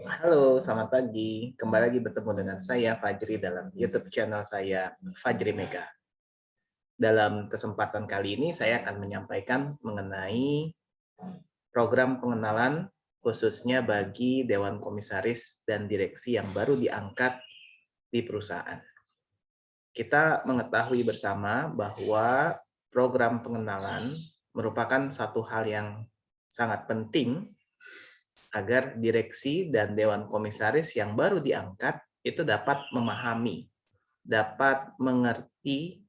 Halo, selamat pagi. Kembali lagi bertemu dengan saya Fajri dalam YouTube channel saya Fajri Mega. Dalam kesempatan kali ini saya akan menyampaikan mengenai program pengenalan khususnya bagi Dewan Komisaris dan Direksi yang baru diangkat di perusahaan. Kita mengetahui bersama bahwa program pengenalan merupakan satu hal yang sangat penting agar direksi dan dewan komisaris yang baru diangkat itu dapat memahami, dapat mengerti,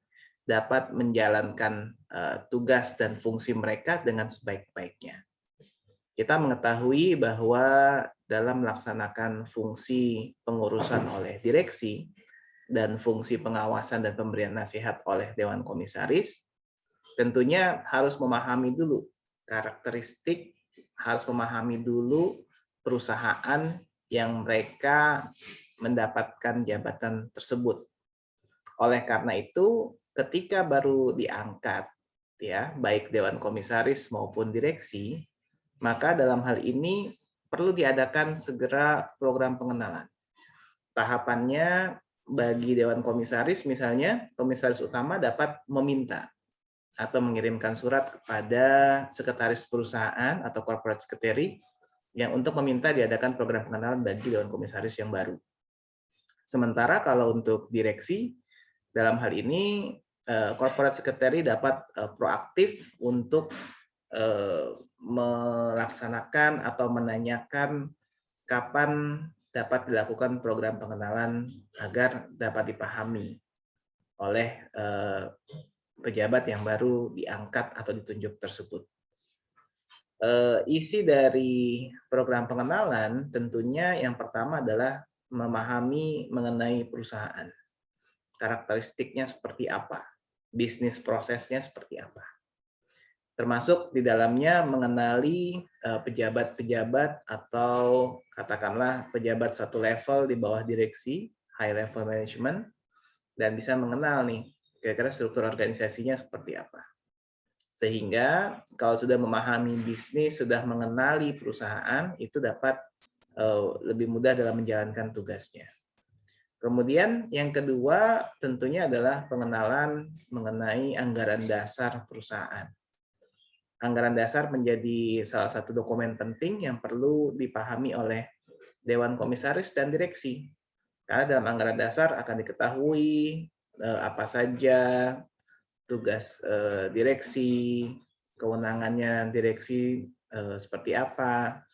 dapat menjalankan tugas dan fungsi mereka dengan sebaik-baiknya. Kita mengetahui bahwa dalam melaksanakan fungsi pengurusan oleh direksi dan fungsi pengawasan dan pemberian nasihat oleh dewan komisaris, tentunya harus memahami dulu karakteristik, harus memahami dulu perusahaan yang mereka mendapatkan jabatan tersebut. Oleh karena itu, ketika baru diangkat, ya, baik dewan komisaris maupun direksi, maka dalam hal ini perlu diadakan segera program pengenalan. Tahapannya bagi dewan komisaris misalnya, komisaris utama dapat meminta atau mengirimkan surat kepada sekretaris perusahaan atau corporate secretary yang untuk meminta diadakan program pengenalan bagi dewan komisaris yang baru. Sementara kalau untuk direksi, dalam hal ini corporate secretary dapat proaktif untuk melaksanakan atau menanyakan kapan dapat dilakukan program pengenalan agar dapat dipahami oleh pejabat yang baru diangkat atau ditunjuk tersebut. Isi dari program pengenalan tentunya yang pertama adalah memahami mengenai perusahaan. Karakteristiknya seperti apa, bisnis prosesnya seperti apa. Termasuk di dalamnya mengenali pejabat-pejabat atau katakanlah pejabat satu level di bawah direksi, high level management, dan bisa mengenal nih kira-kira struktur organisasinya seperti apa. Sehingga kalau sudah memahami bisnis, sudah mengenali perusahaan, itu dapat lebih mudah dalam menjalankan tugasnya. Kemudian yang kedua tentunya adalah pengenalan mengenai anggaran dasar perusahaan. Anggaran dasar menjadi salah satu dokumen penting yang perlu dipahami oleh Dewan Komisaris dan Direksi. Karena dalam anggaran dasar akan diketahui apa saja tugas direksi, kewenangannya direksi seperti apa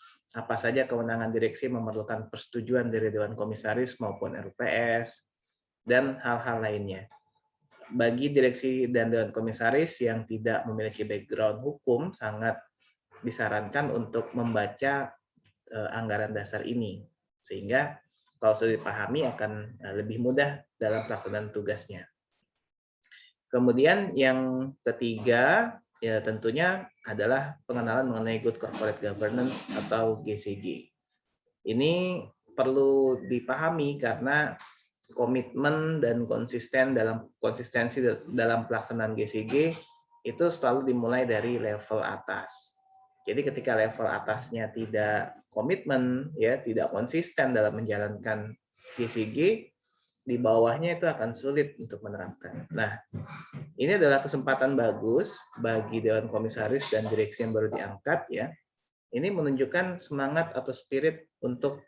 saja kewenangan direksi memerlukan persetujuan dari Dewan Komisaris maupun RUPS, dan hal-hal lainnya. Bagi direksi dan Dewan Komisaris yang tidak memiliki background hukum, sangat disarankan untuk membaca anggaran dasar ini, sehingga kalau sudah dipahami akan lebih mudah dalam pelaksanaan tugasnya. Kemudian yang ketiga, ya tentunya adalah pengenalan mengenai Good Corporate Governance atau GCG. Ini perlu dipahami karena komitmen dan konsistensi dalam pelaksanaan GCG itu selalu dimulai dari level atas. Jadi ketika level atasnya tidak komitmen, ya tidak konsisten dalam menjalankan GCG, di bawahnya itu akan sulit untuk menerapkan. Nah, ini adalah kesempatan bagus bagi Dewan Komisaris dan direksi yang baru diangkat, ya. Ini menunjukkan semangat atau spirit untuk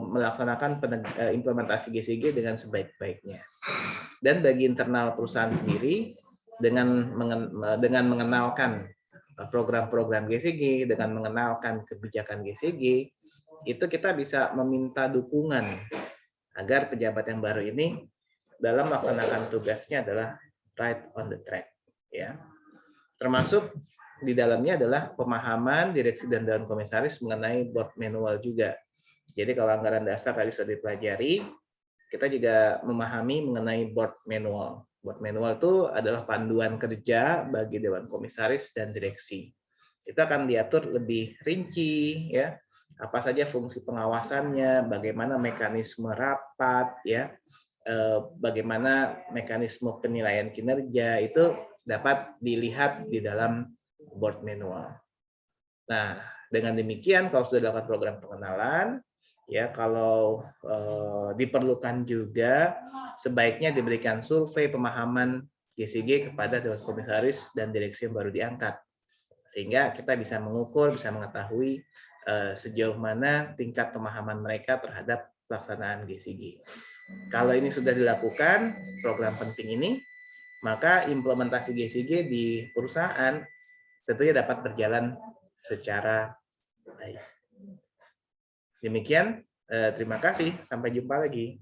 melaksanakan implementasi GCG dengan sebaik-baiknya. Dan bagi internal perusahaan sendiri, dengan mengenalkan program-program GCG, dengan mengenalkan kebijakan GCG, itu kita bisa meminta dukungan agar pejabat yang baru ini dalam melaksanakan tugasnya adalah right on the track, ya. Termasuk di dalamnya adalah pemahaman direksi dan dewan komisaris mengenai board manual juga. Jadi kalau anggaran dasar tadi sudah dipelajari, kita juga memahami mengenai board manual. Board manual itu adalah panduan kerja bagi dewan komisaris dan direksi. Itu akan diatur lebih rinci, ya. Apa saja fungsi pengawasannya, bagaimana mekanisme rapat, ya, bagaimana mekanisme penilaian kinerja, itu dapat dilihat di dalam board manual. Nah, dengan demikian kalau sudah dilakukan program pengenalan, Ya, kalau diperlukan juga sebaiknya diberikan survei pemahaman GCG kepada dewan komisaris dan direksi yang baru diangkat, sehingga kita bisa mengukur, bisa mengetahui sejauh mana tingkat pemahaman mereka terhadap pelaksanaan GCG. Kalau ini sudah dilakukan, program penting ini, maka implementasi GCG di perusahaan tentunya dapat berjalan secara baik. Demikian, terima kasih. Sampai jumpa lagi.